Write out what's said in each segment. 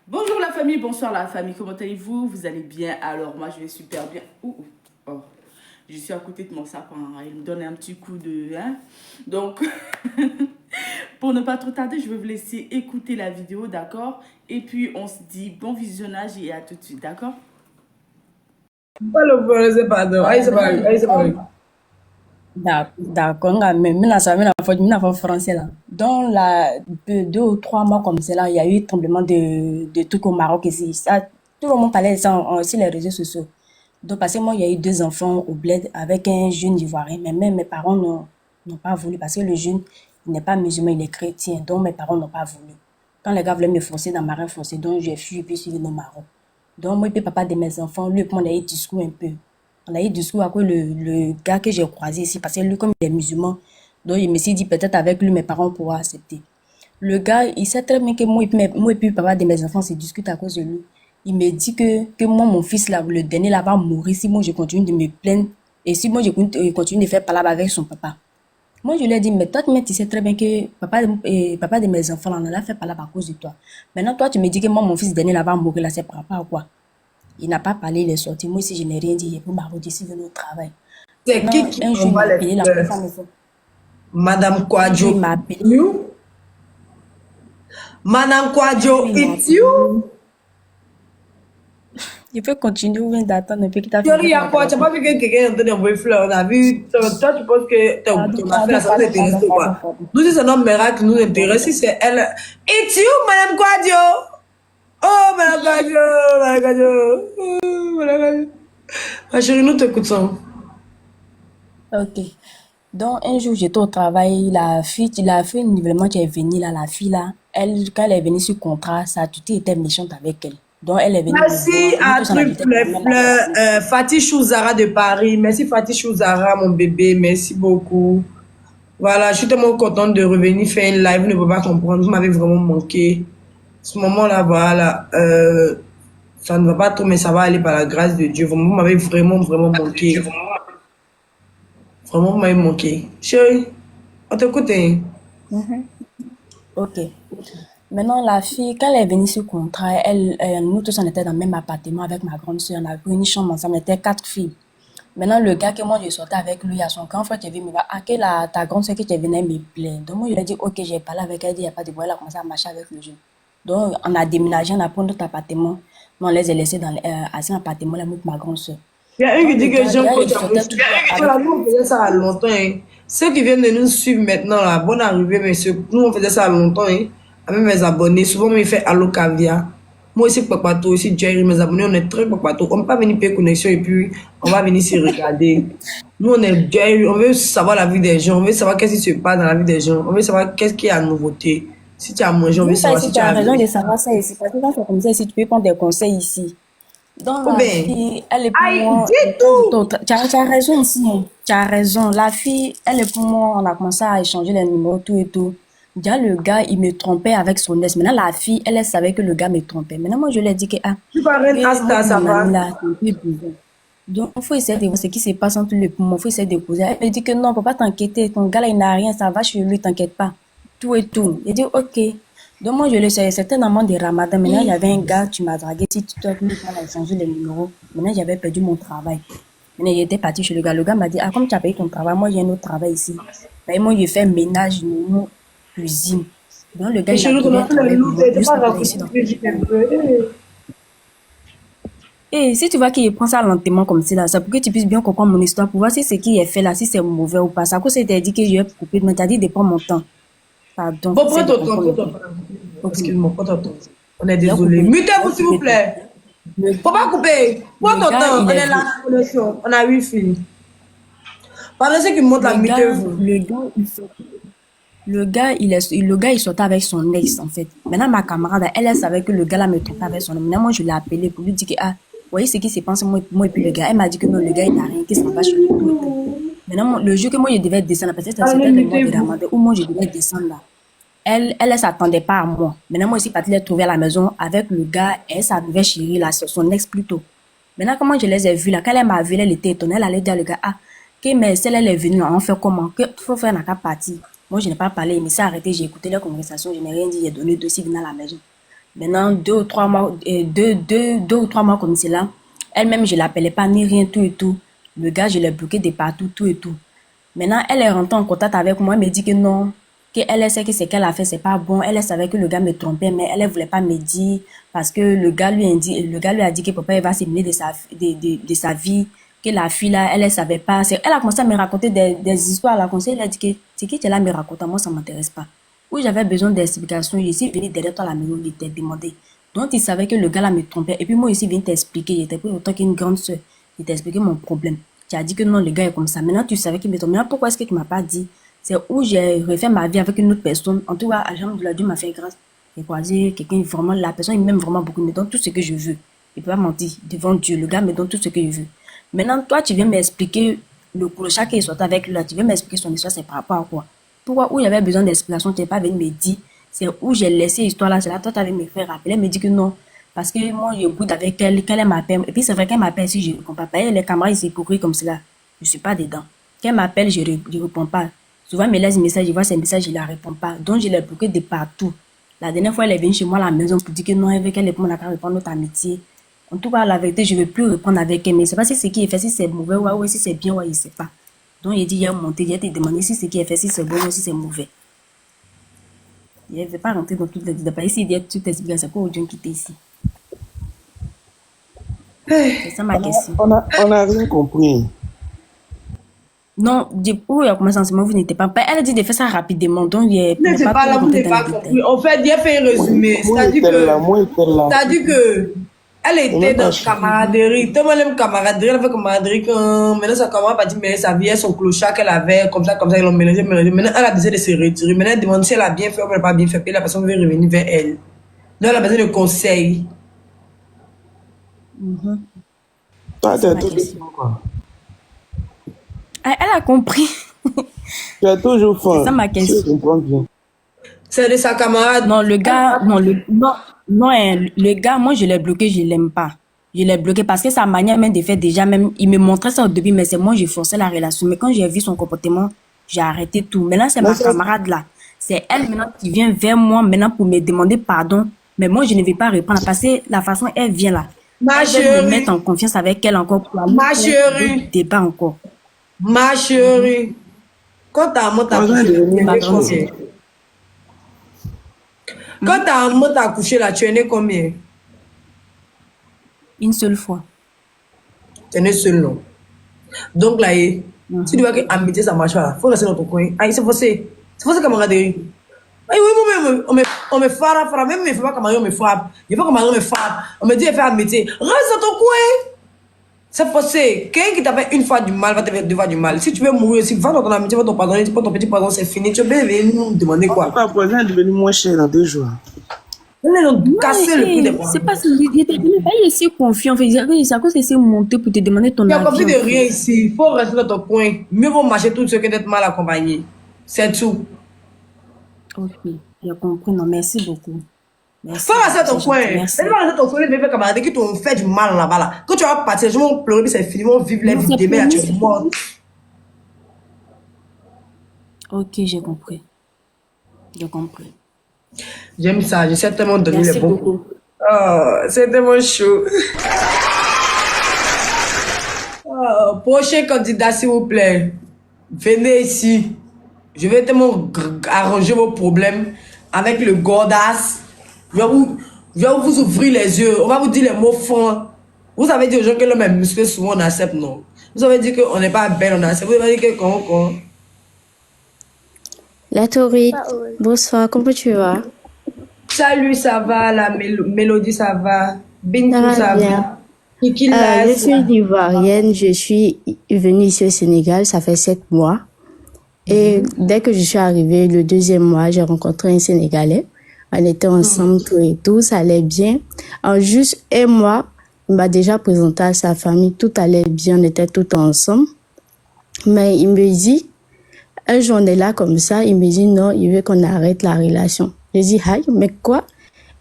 Bonjour la famille, bonsoir la famille, comment allez-vous? Vous allez bien? Alors moi je vais super bien. Oh. Je suis à côté de mon sapin, il me donne un petit coup de... Donc, pour ne pas trop tarder, je vais vous laisser écouter la vidéo, d'accord? Et puis on se dit bon visionnage et à tout de suite, d'accord? D'accord, mais maintenant français là. Dans la 2 ou 3 mois comme ça là, il y a eu tremblement de trucs au Maroc ici. Ça, tout le monde parlait de ça sur les réseaux sociaux. Donc parce que moi, il y a eu 2 enfants au bled avec un jeune Ivoirien, mais même mes parents n'ont pas voulu parce que le jeune, il n'est pas musulman, il est chrétien. Donc mes parents n'ont pas voulu. Quand les gars voulaient me forcer dans marin forcé, donc j'ai fui et puis suivi le Maroc. Donc moi et puis papa de mes enfants, lui et moi on a eu discours un peu. On a eu discours à quoi le gars que j'ai croisé ici, parce que lui comme il est musulman, donc il me s'est dit peut-être avec lui mes parents pourront accepter. Le gars, il sait très bien que moi et puis papa de mes enfants se discutent à cause de lui. Il me dit que moi, mon fils, là, le dernier, là, va mourir si moi je continue de me plaindre et si moi je continue de faire palabre avec son papa. Moi, je lui ai dit, mais toi, tu sais très bien que papa de mes enfants, là, on a fait palabre à cause de toi. Maintenant, toi, tu me dis que moi, mon fils dernier, là, va mourir, là, c'est par rapport à quoi? Il n'a pas parlé, il est sorti. Moi, si je n'ai rien dit, il peut m'arrêter si venir au travail. C'est Maintenant, qui un jour, il m'a envoie les appelé, la fleurs? première fois. Madame Un jour, Kwadjo, il m'a appelé. you? Madame Un jour, Kwadjo, il m'a it's you? appelé. Il peut continuer ou bien d'attendre un peu qu'il t'a fini Chérie, de il y faire a la quoi? Tu n'as pas calcul. vu que quelqu'un est en train d'envoyer fleurs? On a vu. Toi, tu penses que Pardon, ton affaire, pardon, ça nous pardon, intéresse pardon, ou pardon, quoi? pardon. Nous, si c'est un homme miracle qui nous intéresse, si c'est elle. It's you, Madame Kwadjo! Oh, Madame Kwadjo! Madame Kwadjo! Oh, Madame Kwadjo! Ma chérie, nous t'écoutons. Ok. Donc, un jour, j'étais au travail, la fille nouvellement qui est venue là, la fille là, elle, quand elle est venue sur contrat, sa tutelle était méchante avec elle. Donc, elle est venue me Merci voir. Nous à tous, on truc habitait dans les la même fleurs, appartement. Fatih Chouzara de Paris. Merci Fatih Chouzara, mon bébé. Merci beaucoup. Voilà, je suis tellement contente de revenir faire une live. Vous ne pouvez pas comprendre. Vous m'avez vraiment manqué. Ce moment-là, voilà, ça ne va pas trop, mais ça va aller par la grâce de Dieu. Vraiment, vous m'avez vraiment, vraiment manqué. Vraiment, vous m'avez manqué. Chérie, on t'écoute, hein. Ok. Maintenant, la fille, quand elle est venue sur contrat, nous tous, on était dans le même appartement avec ma grande soeur. On a pris une chambre ensemble, on était 4 filles. Maintenant, le gars que moi, je sortais avec lui, à son grand frère qui est venu me voir, ah, ta grande soeur qui est venue me plaindre. Donc, moi, je lui ai dit, ok, j'ai parlé avec elle, il n'y a pas de problème, elle a commencé à marcher avec le jeune. Donc, on a déménagé, on a pris notre appartement. Mais on les a laissés à cet appartement-là, avec ma grande soeur. Il y a un qui Donc, dit que le Jean gars, Coach il a sortait reçu. toujours avec... Voilà, nous, on faisait ça à longtemps, hein. Ceux qui viennent de nous suivre maintenant, là, bonne arrivée, messieurs. Nous, on faisait ça à longtemps, hein. Avec mes abonnés. Souvent, moi, il fait Allo Caviar. Moi aussi, Papato, aussi, Jerry, mes abonnés, on est très Papato. On ne peut pas venir payer connexion et puis on va venir s'y regarder. Nous, on est Jerry, on veut savoir la vie des gens, on veut savoir qu'est-ce qui se passe dans la vie des gens, on veut savoir qu'est-ce qu'il y a à nouveauté. Si tu as mangé, on veut Dis ça savoir ici, si tu tu as as raison vu. de savoir ça ici. Parce que quand c'est comme ça ici, tu peux prendre des conseils ici. Donc, Ou la bien, fille, elle est pour aïe, moi, dis quand j'étais au tout! tu as raison ici, hein. Tu as raison. La fille, elle est pour moi, on a commencé à échanger les numéros, tout et tout. Déjà, le gars, il me trompait avec son ex. Maintenant, la fille, elle savait que le gars me trompait. Maintenant, moi, je lui ai dit que, Tu parles que moi, Asta, ça mon ami va? là, c'est un peu bizarre. Donc, il faut essayer de voir ce qui se passe entre les poumons. Il faut essayer de causer. Elle me dit que non, faut pas t'inquiéter. Ton gars là, il n'a rien, ça va chez lui, t'inquiète pas. Tout et tout. J'ai dit, ok. Donc, moi, je le sais. C'était un moment de Ramadan. Maintenant, il y avait un gars, tu m'as dragué sur TikTok, lui, on a échangé les numéros. Maintenant, j'avais perdu mon travail. Maintenant, j'étais partie chez le gars. Le gars m'a dit, ah, comme tu as payé ton travail, moi, j'ai un autre travail ici. Ben, moi, je fais ménage, nous, cuisine. Donc, le gars, Et il a chez nous, on trouvé a un fait le travail pour loup, moi. t'es Juste pas travailler raconté ici dans que le j'ai fait un coin. peu. Et si tu vois qu'il prend ça lentement comme ça, là, c'est pour que tu puisses bien comprendre mon histoire, pour voir si ce qui est fait là, si c'est mauvais ou pas. Ça, cause c'était dit que je vais couper, mais t'as dit de prendre mon temps. Pardon, Bon, essaie prends de ton temps, comprendre prends un ton peu. temps. Ok, Excuse-moi, prends ton temps. On est j'ai désolé. coupé, Mutez-vous, s'il vous plaît. Le, Faut pas couper. Prends le ton gars, temps. il On est est là, venu. la connexion. On a 8 filles. Pendant ceux qui montent la mutez-vous. Le gars, il sort- le gars, il sortait avec son ex, en fait. Maintenant, ma camarade, elle savait que le gars là me trompait avec son ex. Maintenant, moi, je l'ai appelé pour lui dire que, ah, vous voyez ce qui se passe, moi et puis le gars. Elle m'a dit que non, le gars, il n'a rien, qu'il s'en va chez lui, tout et tout. Maintenant, le jour que moi, je devais descendre, parce que Allez, c'était le mois de mutez-vous. Ramadan, où moi, je devais descendre là. Elle s'attendait pas à moi. Maintenant, moi, aussi, partie les trouver à la maison avec le gars et sa nouvelle chérie, là, son ex plutôt. Maintenant, comment je les ai vus là, quand elle m'a vu, elle était étonnée, elle allait dire au gars, ah, que mais celle, elle est venue, là, on fait comment? Que faut faire dans quelle partie? Moi, je n'ai pas parlé, il me s'est arrêté, j'ai écouté leur conversation, je n'ai rien dit, j'ai donné deux signes à la maison. Maintenant, 2 ou 3 mois, 2 ou 3 mois comme cela, elle-même, je l'appelais pas ni rien, tout et tout. Le gars, je l'ai bloqué de partout, tout et tout. Maintenant, elle est rentrée en contact avec moi, elle me dit que non, qu'elle sait que ce qu'elle a fait, c'est pas bon. Elle savait que le gars me trompait, mais elle ne voulait pas me dire parce que le gars lui a dit que papa il va s'éloigner de sa vie, que la fille là, elle ne savait pas. Elle a commencé à me raconter des histoires. Elle a commencé, elle a dit que c'est qui tu es là me raconte, moi ça ne m'intéresse pas. Où j'avais besoin d'explications, je suis venue derrière toi à la maison, je t'ai demandé. Donc il savait que le gars là me trompait. Et puis moi aussi, je viens t'expliquer, j'étais plus autant qu'une grande soeur. Je t'ai expliqué mon problème. Tu as dit que non, le gars est comme ça. Maintenant, tu savais qu'il me trompait. Maintenant, pourquoi est-ce que tu ne m'as pas dit? C'est où j'ai refait ma vie avec une autre personne. En tout cas, alhamdoulilah, Dieu m'a fait grâce. J'ai croisé quelqu'un, vraiment, la personne, il m'aime vraiment beaucoup. Il me donne tout ce que je veux. Il ne peut pas mentir devant Dieu. Le gars me donne tout ce que je veux. Maintenant, toi, tu viens m'expliquer le clochard qui est sorti avec lui. Là. Tu viens m'expliquer son histoire, c'est par rapport à quoi? Pourquoi, où j'avais besoin d'explication, tu n'es pas venu me dire. C'est où j'ai laissé l'histoire là. C'est là, toi, tu avais me faire rappeler. Elle me dit que non. Parce que moi, je boude avec elle, qu'elle m'appelle. Et puis, c'est vrai qu'elle m'appelle si je ne réponds pas. Les camarades, ils s'écouvrent comme cela. Je ne suis pas dedans. Quand elle m'appelle, je ne réponds pas. Souvent, elle me laisse un message, je vois ses messages, je ne la réponds pas. Donc, je l'ai bloqué de partout. La dernière fois, elle est venue chez moi à la maison pour dire que non, elle veut qu'elle réponde, elle n'a qu'à répondre notre amitié. En tout cas, la vérité, je ne veux plus répondre avec elle. Mais je ne sais pas si ce qui est fait, si c'est mauvais ou si c'est bien, je ne sais pas. Donc, il dit, il a monté, il a te demandé si ce qui est fait, si c'est bon ou si c'est mauvais. Je ne vais pas rentrer dans toutes les détails. Ici, il y a toutes les explications. C'est quoi Dieu qui était ici? C'est ça ma question. On a rien compris. Non, du coup, il a commencé enseignement, vous n'étiez pas. Elle a dit de faire ça rapidement, donc il Mais c'est pas là, vous n'avez pas compris. En fait, il a fait un résumé. C'est-à-dire que elle était dans camaraderie. Tout le monde aime camaraderie. Elle fait camaraderie quand maintenant sa camarade va dire, mais sa vie, son clochard qu'elle avait, comme ça, ils l'ont mélangé. Maintenant, elle a besoin de se retirer. Maintenant, elle demande si elle a bien fait ou elle n'a pas bien fait. Puis la personne veut revenir vers elle. Donc, elle a besoin de conseils. Toi, tu as toujours faim, quoi. Elle a compris. Tu as toujours faim. C'est ça ma question. Je comprends bien. C'est de sa camarade. Non, le gars, le gars, moi, je l'ai bloqué, je l'aime pas. Je l'ai bloqué parce que sa manière même de faire déjà, même, il me montrait ça au début, mais c'est moi, j'ai forcé la relation. Mais quand j'ai vu son comportement, j'ai arrêté tout. Maintenant, c'est ma camarade là. C'est elle maintenant qui vient vers moi maintenant pour me demander pardon. Mais moi, je ne vais pas répondre parce que la façon elle vient là. Ma elle veut me mettre en confiance avec elle encore pour aller débat encore. Ma chérie, quand ta maman t'a couché, quand ta maman t'a couché là, tu es né combien? Une seule fois. Tu es né seul, non? Donc là, si tu vois que amitié ça marche là, faut rester dans ton coin. Ah, c'est forcé camaraderie. Oui, moi, on me frappe, même mes frères camarades, on me frappe. Il faut que camarade me frappe. On me dit, fais amitié. Reste dans ton coin. C'est forcé. Quelqu'un qui t'a fait une fois du mal va te faire 2 fois du mal. Si tu veux mourir aussi, va dans ton amitié, va ton pardonner, tu prends ton petit pardon, c'est fini. Tu veux venir nous demander quoi? Ta voisin est devenu moins cher dans 2 jours. On est cassé le prix des points. C'est pas si il était venu, il est si confiant. C'est à cause qu'il s'est monté pour te demander ton avis. Il n'y a compris de rien ici. Il faut rester dans ton coin. Mieux vaut marcher tout ce que d'être mal accompagné. C'est tout. Ok, j'ai compris. Non, merci beaucoup. Faut rester dans ton coin. C'est pas rester dans ton coin, les bébés camarades qui t'ont fait du mal là-bas. Là. Quand tu vas partir, je vais pleurer, puis c'est fini. Ils vont vivre la vie de demain, tu es mort. Ok, j'ai compris. J'ai compris. J'aime ça, je sais tellement donner Merci les bons. beaucoup. Oh, c'est tellement chaud. Oh, prochain candidat, s'il vous plaît. Venez ici. Je vais tellement arranger vos problèmes avec le godasse. Je vais vous ouvrir les yeux. On va vous dire les mots francs. Vous avez dit aux gens que l'homme est musclé, souvent on accepte, non. Vous avez dit qu'on n'est pas belle, on accepte. Vous avez dit que qu'on. La Tauride, bonsoir, comment tu vas? Salut, ça va, la Mélodie, ça va. Bintou, Ça va ça bien. va. Kiki, là, Je suis ivoirienne, je suis venue ici au Sénégal, ça fait 7 mois. Et dès que je suis arrivée, le 2e mois, j'ai rencontré un Sénégalais. On était ensemble, tout et tout, ça allait bien. En juste 1 mois, il m'a déjà présenté à sa famille, tout allait bien, on était tout ensemble. Mais il me dit, un jour on est là comme ça, il me dit non, il veut qu'on arrête la relation. Je dis, aïe, mais quoi?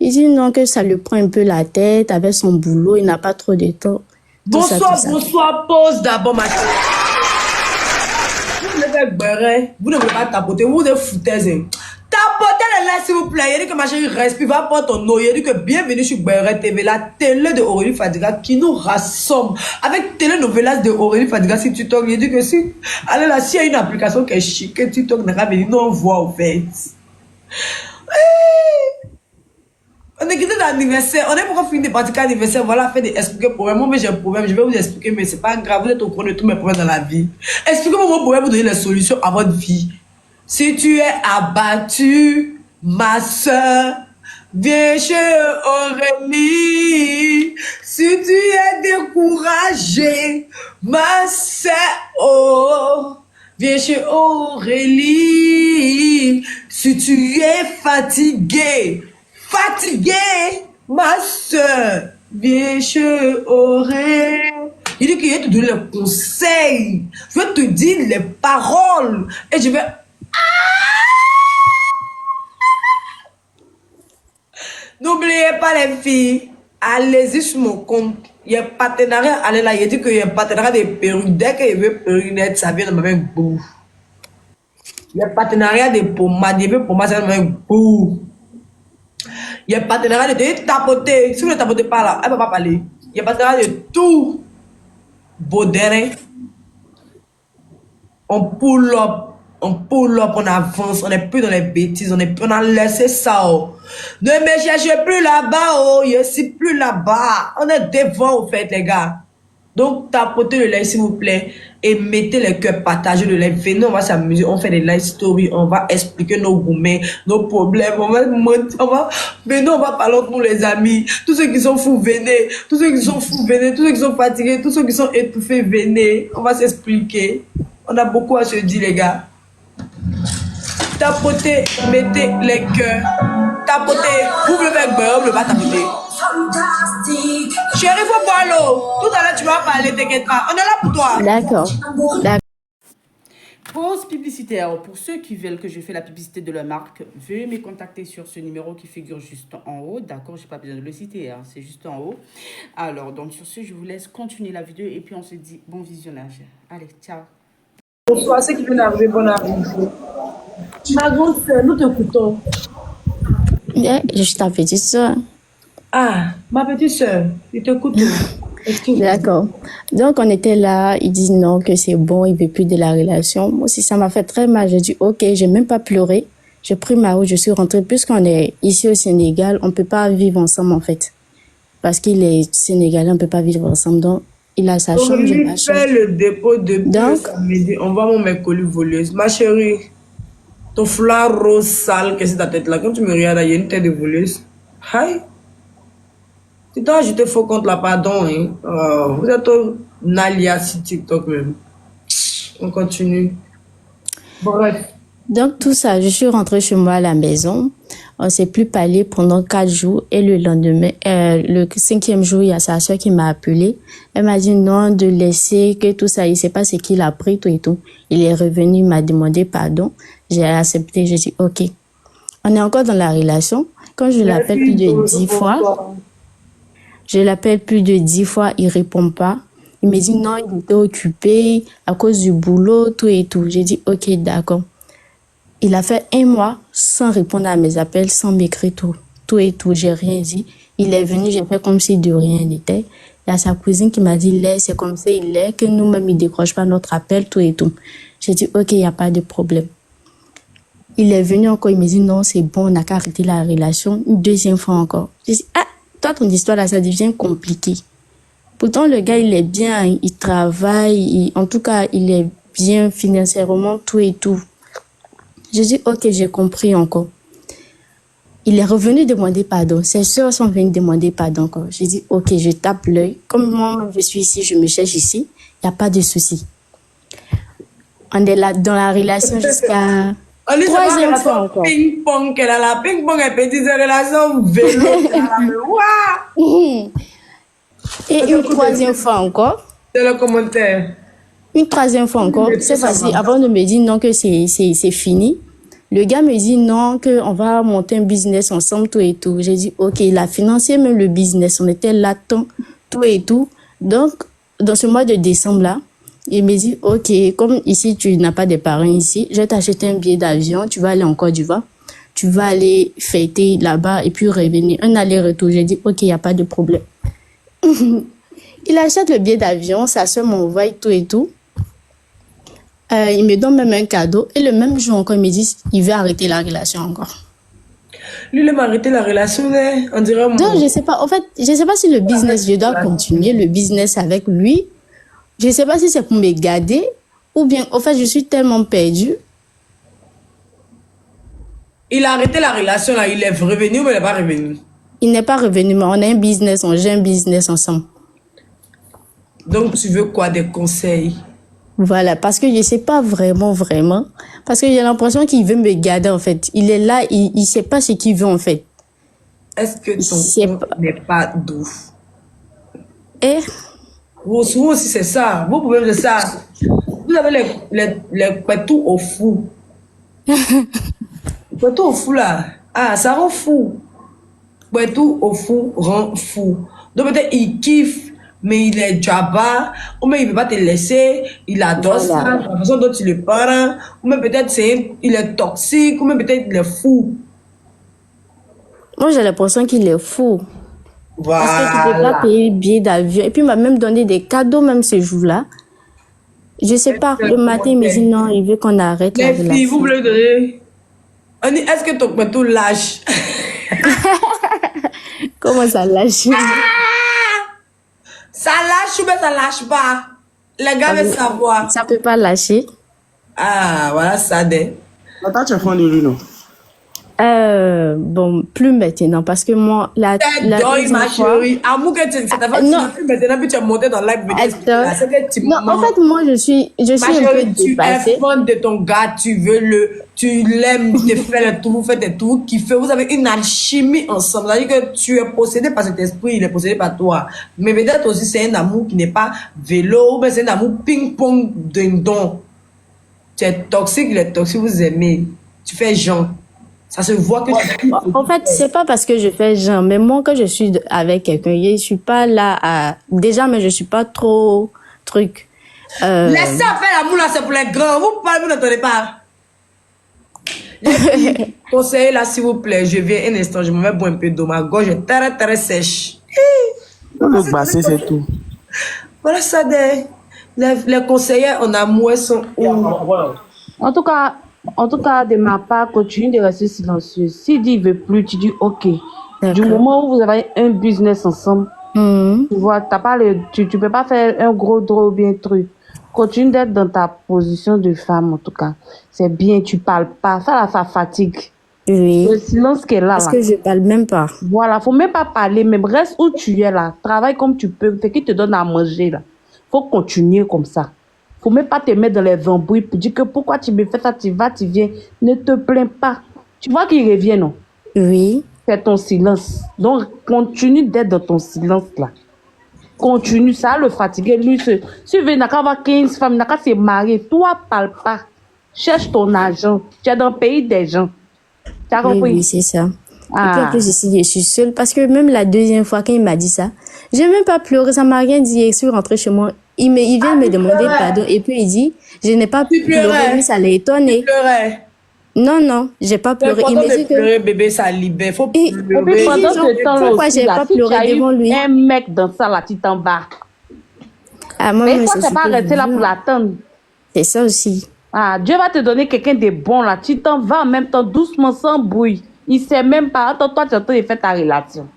Il dit non, que ça lui prend un peu la tête avec son boulot, il n'a pas trop de temps. bonsoir, bonsoir, pause d'abord, ma chérie. voulez faire beurre, vous ne voulez pas tapoter, vous êtes foutaise. Tapotez les lèvres, s'il vous plaît. Il dit que ma chérie respire, va prendre ton eau. Il dit que bienvenue sur Beurre TV, la télé de Aurélie Fadiga qui nous rassemble. Avec télénovelas de Aurélie Fadiga sur TikTok. Il dit que si, allez là, s'il y a une application qui est chic, que TikTok n'a pas venir, nous on voit au fait. On est quitté d'anniversaire, on est pour finir de partir d'anniversaire, voilà, fait d'expliquer le problème. Moi, j'ai un problème, je vais vous expliquer, mais c'est pas grave, vous êtes au courant de tous mes problèmes dans la vie. Expliquez-moi mon problème, vous donner les solutions à votre vie. Si tu es abattu, ma soeur, viens chez Aurélie. Si tu es découragé, ma soeur, oh, viens chez Aurélie. Si tu es fatigué, ma soeur, viens chez Aurélie. Il dit qu'il va te donner les conseils. Je vais te dire les paroles. Et je vais... N'oubliez pas les filles, allez-y sur mon compte. Il y a un partenariat, allez là, il dit qu'il y a un partenariat de perruques. Dès qu'il veut perruque, ça vient de ma main boue. Il y a un partenariat de pommades, il veut pommades, ça vient de ma main boue. Il y a un partenariat de tapoter. Si vous ne tapotez pas là, elle ne va pas parler. Il y a un partenariat de tout. Baudin, on pull up, on avance, on n'est plus dans les bêtises, on a laissé ça. Oh. Ne me cherchez plus là-bas, oh, je suis plus là-bas. On est devant, au fait, les gars. Donc, tapotez le like, s'il vous plaît, et mettez les cœurs, partagez le like. Venez, on va s'amuser, on fait des live stories, on va expliquer nos gourmets, nos problèmes, venez, on va parler entre nous, les amis. Tous ceux qui sont fous, venez. Tous ceux qui sont fous, venez. Tous ceux qui sont fatigués, tous ceux qui sont étouffés, venez. On va s'expliquer. On a beaucoup à se dire, les gars. Tapotez, mettez les cœurs. Tapotez, ouvre le bec beurre, le va tapoter. Chérie, faut boire l'eau. Tout à l'heure, tu vas parler, t'inquiète pas. On est là pour toi. D'accord. Pause publicitaire. Pour ceux qui veulent que je fasse la publicité de leur marque, veuillez me contacter sur ce numéro qui figure juste en haut. D'accord, je n'ai pas besoin de le citer, hein, c'est juste en haut. Alors, donc sur ce, je vous laisse continuer la vidéo et puis on se dit bon visionnage. Allez, ciao. Bonsoir, ceux qui viennent d'arriver, bonne arrivée. Ma grande soeur, nous t'écoutons. Je suis ta petite soeur. Ah, ma petite soeur, je t'écoute. D'accord. Donc, on était là, il dit non, que c'est bon, il veut plus de la relation. Moi aussi, ça m'a fait très mal. J'ai dit, ok, j'ai même pas pleuré. J'ai pris ma route, je suis rentrée. Puisqu'on est ici au Sénégal, on peut pas vivre ensemble, en fait. Parce qu'il est sénégalais, on peut pas vivre ensemble. Donc, il a sa chambre, j'ai ma chambre. Fait le dépôt de Donc, samedi. On va mon mes colis voleuse. Ma chérie, ton foulard rose sale, qu'est-ce que ta tête là? Quand tu me regardes, il y a une tête de voleuse. Hi. Tu t'as ajouté faux compte là, pardon. Hein. Oh, vous êtes au Nalia sur TikTok même. On continue. Bref. Donc, tout ça, je suis rentrée chez moi à la maison. On s'est plus parlé pendant 4 jours. Et le lendemain, le 5e jour, il y a sa soeur qui m'a appelé. Elle m'a dit non, de laisser, que tout ça, il sait pas ce qu'il a pris, tout et tout. Il est revenu, il m'a demandé pardon. J'ai accepté, j'ai dit ok. On est encore dans la relation. Quand je l'appelle plus de 10 fois, il répond pas. Il me dit non, il était occupé à cause du boulot, tout et tout. J'ai dit ok, d'accord. Il a fait 1 mois sans répondre à mes appels, sans m'écrire tout et tout. J'ai rien dit. Il est venu, j'ai fait comme si de rien n'était. Il y a sa cousine qui m'a dit, c'est comme ça, il est, que nous-mêmes, il décroche pas notre appel, tout et tout. J'ai dit, ok, il n'y a pas de problème. Il est venu encore, il me dit, non, c'est bon, on n'a qu'à arrêter la relation. Une 2e fois encore. J'ai dit, ah, toi, ton histoire là, ça devient compliqué. Pourtant, le gars, il est bien, il travaille, en tout cas, il est bien financièrement, tout et tout. J'ai dit, ok, j'ai compris encore. Il est revenu demander pardon. Ses soeurs sont venues demander pardon encore. J'ai dit, ok, je tape l'œil. Comme moi, je suis ici, je me cherche ici. Il n'y a pas de souci. On est là dans la relation jusqu'à 3e fois encore. Ping-pong qu'elle a là. Ping-pong est petite relation vélo. Et une 3e fois encore. C'est le commentaire. Une 3e fois encore. Cette fois-ci, avant de me dire non que c'est fini, le gars me dit non, qu'on va monter un business ensemble, tout et tout. J'ai dit, ok, il a financé même le business. On était là, tout et tout. Donc, dans ce mois de décembre-là, Il me dit, OK, comme ici, tu n'as pas de parents ici, je vais t'acheter un billet d'avion, tu vas aller en Côte d'Ivoire, tu vas aller fêter là-bas et puis revenir. Un aller-retour. J'ai dit, OK, il n'y a pas de problème. Il achète le billet d'avion, sa soeur m'envoie et tout et tout. Il me donne même un cadeau. Et le même jour encore, il me dit, il veut arrêter la relation encore. Lui, il m'a arrêté la relation, hein. On dirait moi. Donc, je sais pas. En fait, je sais pas si le business, je dois continuer le business avec lui. Je sais pas si c'est pour me garder ou bien, en fait, je suis tellement perdue. Il a arrêté la relation, là. Il est revenu ou il n'est pas revenu? Il n'est pas revenu, mais on a un business, on gère un business ensemble. Donc, tu veux quoi, des conseils? Voilà, parce que je sais pas vraiment, parce que j'ai l'impression qu'il veut me garder, en fait. Il est là, il sait pas ce qu'il veut, en fait. Est-ce que C'est ton pas- compte n'est pas doux? Et, Vous aussi, c'est ça. Vos problèmes, c'est ça. Vous avez les pétous au fou. Pétous au fou, là. Ah, ça rend fou. Pétous au fou rend fou. Donc, peut-être, il kiffe, mais il est Jabba, ou même il ne veut pas te laisser, il adore ça, Voilà. la façon dont tu le parles, ou même peut-être il est toxique, ou même peut-être il est fou. moi, j'ai l'impression qu'il est fou. Parce que tu peux pas Voilà. payer le billet d'avion. Et puis, il m'a même donné des cadeaux, même ce jour-là. Je sais pas. Le matin, il me dit non, il veut qu'on arrête la Les filles, vous relation. voulez donner. On dit, est-ce que ton pétou lâche? Comment ça lâche? Ça lâche ou bien ça lâche pas? Les gars veulent savoir. Ça peut pas lâcher. Ah, voilà ça, des. Attends, tu es fan de lui, non? Bon, plus maintenant, parce que moi, la Deuil, ma deuxième fois... chérie. Amour que tu ça t'a fait, non. tu maintenant, puis tu es monté dans live. Attends. C'est que tu Non, en fait, moi, je suis ma un peu chérie, tu es dépassée. fan de ton gars, tu l'aimes, tu fais le tout, vous faites des tout, qui fait, vous avez une alchimie ensemble. C'est-à-dire que tu es possédé par cet esprit, il est possédé par toi. Mais peut-être aussi, c'est un amour qui n'est pas vélo, mais c'est un amour ping-pong d'un don. Tu es toxique, il est toxique, vous aimez. Tu fais genre. Ça se voit que tu En fait, c'est pas parce que je fais genre, mais moi, quand je suis avec quelqu'un, je suis pas là à... Déjà, mais je suis pas trop truc. Laissez faire l'amour là, c'est pour les grands. Vous parlez, vous n'entendez pas. Les filles, conseillez là, s'il vous plaît. Je viens un instant, je me mets boire un peu d'eau. Ma gorge est très, très sèche. Dans le bassin, c'est tout. Voilà ça, les conseillers en amour sont où? En tout cas, de ma part, continue de rester silencieux. S'il dit il veut plus, tu dis OK. Du D'accord. moment où vous avez un business ensemble, Mhm. tu vois, tu peux pas faire un gros drôle ou bien truc. Continue d'être dans ta position de femme, en tout cas. C'est bien, tu parles pas. Ça, là, ça fatigue. Oui. Le silence qui est là, Parce là. que je parle même pas. Voilà, faut même pas parler, mais reste où tu es là. Travaille comme tu peux. Fait qu'il te donne à manger, là. Faut continuer comme ça. Faut même pas te mettre dans les embrouilles pour dire que pourquoi tu me fais ça, tu vas, tu viens. Ne te plains pas. Tu vois qu'il revient, non? Oui. C'est ton silence. Donc, continue d'être dans ton silence, là. Continue, ça va le fatiguer. Lui, si il veut, il n'a qu'à avoir 15 femmes, il n'a qu'à se marier. Toi, parle pas. Cherche ton argent. Tu es dans le pays des gens. Tu as Oui, compris? oui, c'est ça. Et puis en Ah. plus, ici, je suis seule. Parce que même la deuxième fois, quand il m'a dit ça, j'ai même pas pleuré. Ça m'a rien dit. Je suis rentrée chez moi. Il vient me demander pardon. Et puis il dit, je n'ai pas Tu pleuré. pleurais. Lui, ça l'a étonné. Pleurer. Non, j'ai pas C'est pleuré. Il important me dit de que... pleurer, bébé, ça libère. Faut Et- Et puis pleurer. pendant genre, ce temps-là pourquoi aussi, j'ai là, pas si tu pleuré as eu devant lui? un mec dans ça, là, tu t'en vas. Ah, moi, Mais même, toi, c'est t'es ce pas que je resté là veux. pour l'attendre. C'est ça aussi. Ah, Dieu va te donner quelqu'un de bon, là. Tu t'en vas en même temps, doucement, sans bruit. Il sait même pas. Attends, toi, tu es en train de faire ta relation.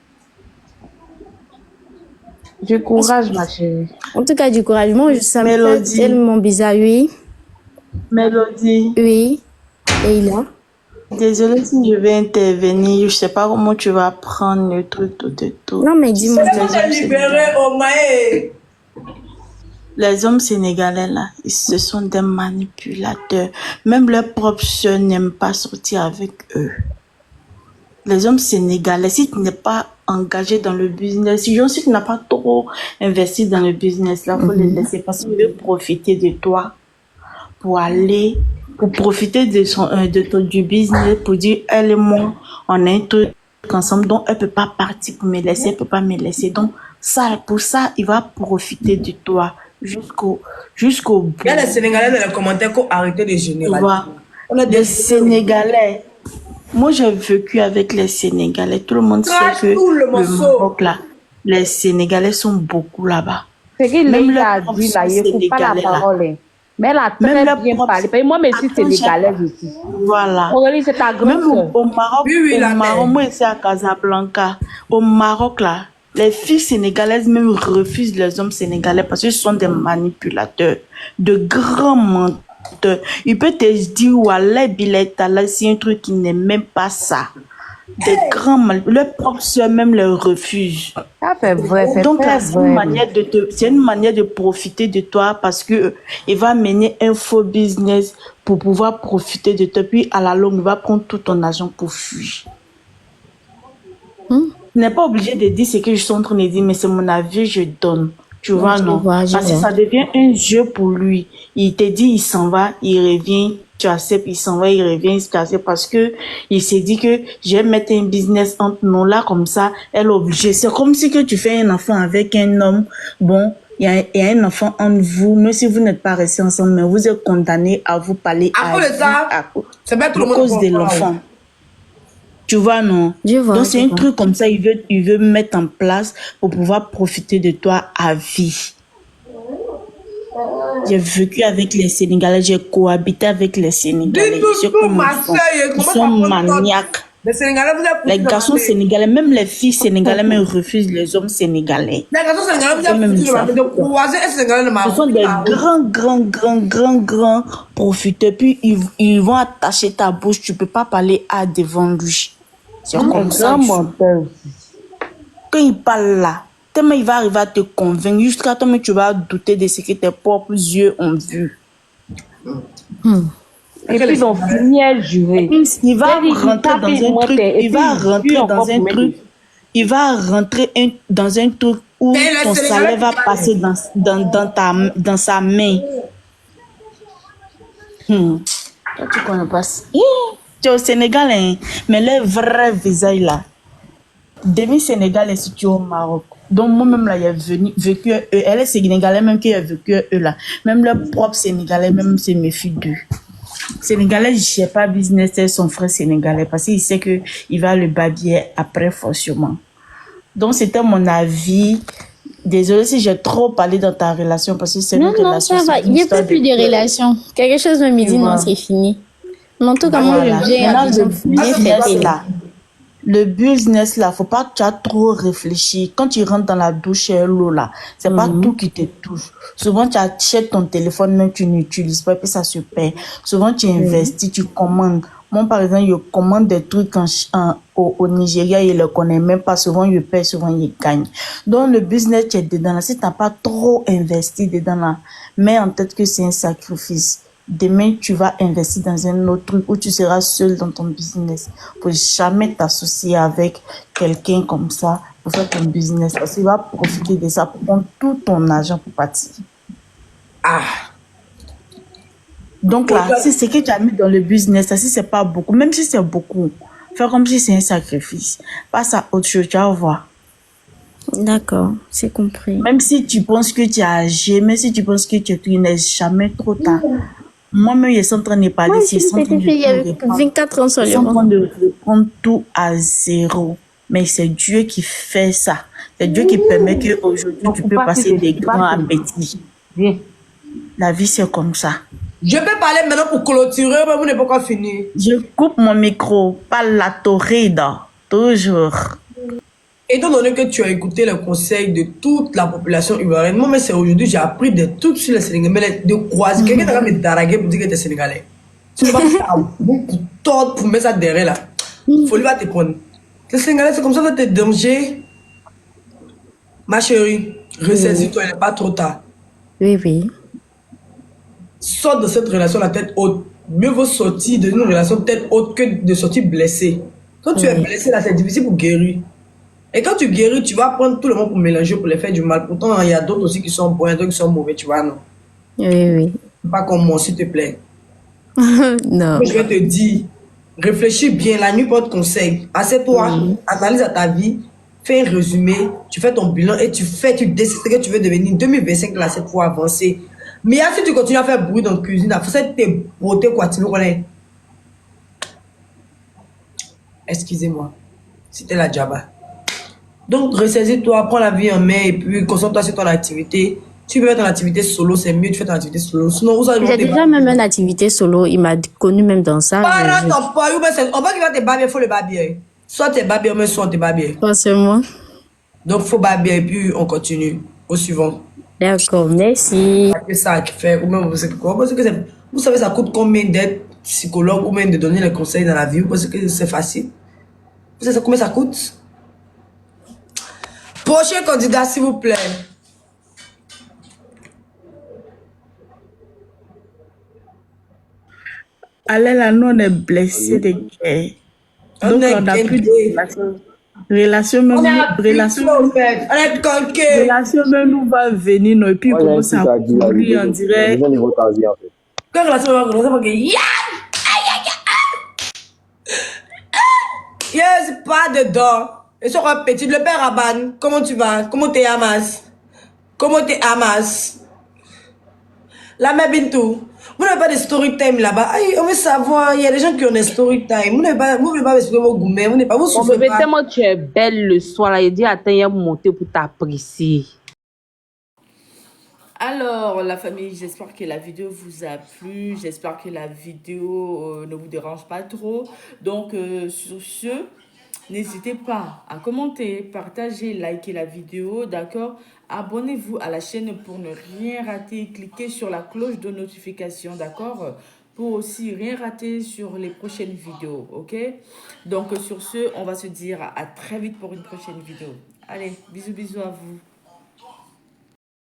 Du courage, ma chérie. En tout cas, du courage. Moi, ça me fait Mélodie. tellement bizarre. Oui, Mélodie, oui. Et là? désolée si je vais intervenir. Je sais pas comment tu vas prendre le truc tout et tout. Non, mais dis-moi. Faut te libérer, oh my. Les hommes sénégalais là, ils ce sont des manipulateurs. Même leurs propres soeurs n'aiment pas sortir avec eux. Les hommes sénégalais, si tu n'es pas engagé dans le business, si tu n'as pas trop investi dans le business, là, faut les laisser parce qu'ils veulent profiter de toi pour profiter du business, pour dire, elle et moi, on a un truc ensemble, donc elle peut pas partir pour me laisser, elle peut pas me laisser. Donc, ça, pour ça, il va profiter de toi. jusqu'au bout. Il y a les Sénégalais dans les commentaires qui ont arrêté de Tu généraliser. vois, On a les des Sénégalais. Moi, j'ai vécu avec les Sénégalais. Tout le monde sait crache que tout le le morceau. Maroc, là, les Sénégalais sont beaucoup là-bas. Ce qu'il Même a leurs dit là, propres il ne coupe pas la Sénégalais, là. parole. Hein. Mais elle a Même très leurs bien propres... parlé. Parce que moi, je suis Attends, sénégalaise aussi. Voilà. Aurélie, c'est ta grande Même sœur. au Maroc, Oui, oui, la mère. moi ici à Casablanca, au Maroc là, les filles sénégalaises même refusent les hommes sénégalais parce qu'ils sont des manipulateurs, de grands menteurs. Il peut te dire, Wallah, Bilaitala, c'est un truc qui n'est même pas ça. Des grands leurs propres soeurs même les refusent. Ça fait vrai, c'est Donc très là, vrai. c'est une manière de profiter de toi parce que il va mener un faux business pour pouvoir profiter de toi. Puis à la longue, il va prendre tout ton argent pour fuir. Tu n'es pas obligé de dire ce que je suis en train de dire, mais c'est mon avis, je donne. Tu vois, Je non? vois, je Parce que vois. ça devient un jeu pour lui. Il te dit, il s'en va, il revient, tu acceptes, il s'en va, il revient, tu acceptes parce que il s'est dit que je vais mettre un business entre nous là, comme ça, elle est obligée. C'est comme si que tu fais un enfant avec un homme, bon, il y a un enfant entre vous, même si vous n'êtes pas restés ensemble, mais vous êtes condamné à vous parler À cause de ça, c'est pas tout le monde cause de comprend. l'enfant. Tu vois, non? Je vois, Donc, je c'est un vois. truc comme ça, il veut mettre en place pour pouvoir profiter de toi à vie. J'ai vécu avec les Sénégalais, j'ai cohabité avec les Sénégalais. Dis-nous Je sais tout, comment ma ils sont. soeur, Ils comment sont ça prend le temps? maniaques. Les Sénégalais, vous êtes Les foutus de garçons manger. sénégalais, même les filles sénégalaises, même refusent les hommes sénégalais. Les garçons sénégalais, vous C'est êtes même foutus de ça. manger. De croiser un Sénégalais de Ce Maroc. sont des grands profiteurs. Puis ils vont attacher ta bouche. Tu peux pas parler à devant lui. C'est Un comme ça. grand menteur. Quand il parle là, tellement il va arriver à te convaincre jusqu'à toi, mais tu vas douter de ce que tes propres yeux ont vu. Et puis, ils ont fini à jurer. Il va C'est-à-dire, rentrer dans tapis, un moi, truc. t'es- et Il puis, va il rentrer jure dans encore un pour truc. mettre- Il va rentrer dans un truc où Mais le ton Sénégalais salaire va qui parle. passer dans sa main. Toi, tu connais pas ça. Tu es au Sénégal, hein, mais le vrai visage là. Demi-Sénégal est situé au Maroc. Donc moi-même là, vécu eux. Elle est sénégalaise même qui a vécu eux là. Même leur propre Sénégalais même se méfie d'eux. Sénégalais, je sais pas business, c'est son frère sénégalais parce qu'il sait que il va le babiller après forcément. Donc c'était mon avis. Désolée si j'ai trop parlé dans ta relation parce que c'est une Non, non, relation. ça va. c'est une Il n'y a histoire pas plus de relations. Quelque chose me dit, non, c'est fini. Mais en tout cas, moi, Voilà. je viens à Maintenant, bien fêter. le business là, faut pas que tu as trop réfléchi. Quand tu rentres dans la douche et l'eau là, c'est pas tout qui te touche. Souvent, tu achètes ton téléphone, même tu n'utilises pas, et puis ça se perd. Souvent, tu investis, tu commandes. Moi, par exemple, je commande des trucs au Nigeria, je ne les connais même pas. Souvent, je paie, souvent, je gagne. Donc, le business, tu es dedans là. Si tu n'as pas trop investi dedans là, mets en tête que c'est un sacrifice. Demain, tu vas investir dans un autre truc où tu seras seul dans ton business. Faut jamais t'associer avec quelqu'un comme ça pour faire ton business. Parce qu'il va profiter de ça pour prendre tout ton argent pour partir. Ah, Donc là, si c'est que tu as mis dans le business, là, si c'est pas beaucoup, même si c'est beaucoup, fais comme si c'est un sacrifice. Passe à autre chose, tu vas voir. D'accord, c'est compris. Même si tu penses que tu as âgé, même si tu penses que tu n'es jamais trop tard. Moi-même, je suis en train de parler, Moi, je je suis suis en train petite fille avec reprendre. 24 ans Ils sont en seulement. train de reprendre tout à zéro. Mais c'est Dieu qui fait ça. C'est Dieu qui permet qu'aujourd'hui, tu peux passer des grands à petits. Viens. La vie, c'est comme ça. je peux parler maintenant pour clôturer, mais vous n'avez pas encore fini. Je coupe mon micro, pas la torrida. Toujours. Étant donné que tu as écouté les conseils de toute la population ivoirienne, moi, mais c'est aujourd'hui, j'ai appris des trucs sur les Sénégalais, mais de croiser. Quelqu'un t'a me daraguer pour dire que tu es Sénégalais. Tu ne vas pas faire beaucoup de tort pour mettre ça derrière là. Folie va te prendre. Les Sénégalais, c'est comme ça que tu es danger. Ma chérie, ressaisis-toi, il n'est pas trop tard. Oui, oui. Sors de cette relation la tête haute. Mieux vaut sortir d'une relation tête haute que de sortir blessé. Quand tu es blessé, là, c'est difficile pour guérir. Et quand tu guéris, tu vas prendre tout le monde pour mélanger, pour les faire du mal. Pourtant, il y a d'autres aussi qui sont bons, il y a d'autres qui sont mauvais, tu vois, non? Oui, oui. Pas comme moi, s'il te plaît. Non. Moi, je vais te dire, réfléchis bien, la nuit porte conseil. Assieds-toi, analyse à ta vie, fais un résumé, tu fais ton bilan et tu décides ce que tu veux devenir. 2025, là, c'est pour avancer. Mais si tu continues à faire bruit dans la cuisine, il faut que tes beautés, quoi, tu me connais. Excusez-moi, c'était la Jabba. Donc, ressaisis-toi, prends la vie en main et puis concentre-toi sur ton activité. Tu peux faire ton activité solo, c'est mieux, tu fais ton activité solo. Sinon, vous allez J'ai déjà même une activité solo. Il m'a connu même dans ça. Pas dans ton poids, on va qu'il va te barber, il faut le barbier. Soit t'es barbier, mais soit t'es barbier. Forcément. Donc, faut barbier et puis on continue. Au suivant. D'accord, merci. Que ça qui fait, ou même vous savez quoi, parce que vous savez, ça coûte combien d'être psychologue ou même de donner les conseils dans la vie, parce que c'est facile. Vous savez combien ça coûte? Prochain candidat, s'il vous plaît. Allez, là, nous, on est blessés de guerre. Donc, on n'a plus de relation même. On est conqué. Relation même nous va venir, non, et puis Moi, j'ai un commence à truc à dire. courir, on dirait. J'ai niveau ta vie, en fait. Quelle relation va commencer parce que yes, pas dedans. Et sur un petit, le père Aban, comment tu vas? Comment t'es Hamas? Comment t'es Hamas? La mère Bintou, vous n'avez pas de story time là-bas. Aïe, on veut savoir, il y a des gens qui ont des story time. Vous ne voulez pas exprimer vos gourmets, vous Mon souffrez bébé, pas. tellement tu es belle le soir, là, il dit, attends, il y a monté pour t'apprécier. Alors, la famille, j'espère que la vidéo vous a plu. J'espère que la vidéo ne vous dérange pas trop. Donc, sur ce, n'hésitez pas à commenter, partager, liker la vidéo, d'accord? Abonnez-vous à la chaîne pour ne rien rater. Cliquez sur la cloche de notification, d'accord? Pour aussi rien rater sur les prochaines vidéos, ok? Donc, sur ce, on va se dire à très vite pour une prochaine vidéo. Allez, bisous, bisous à vous.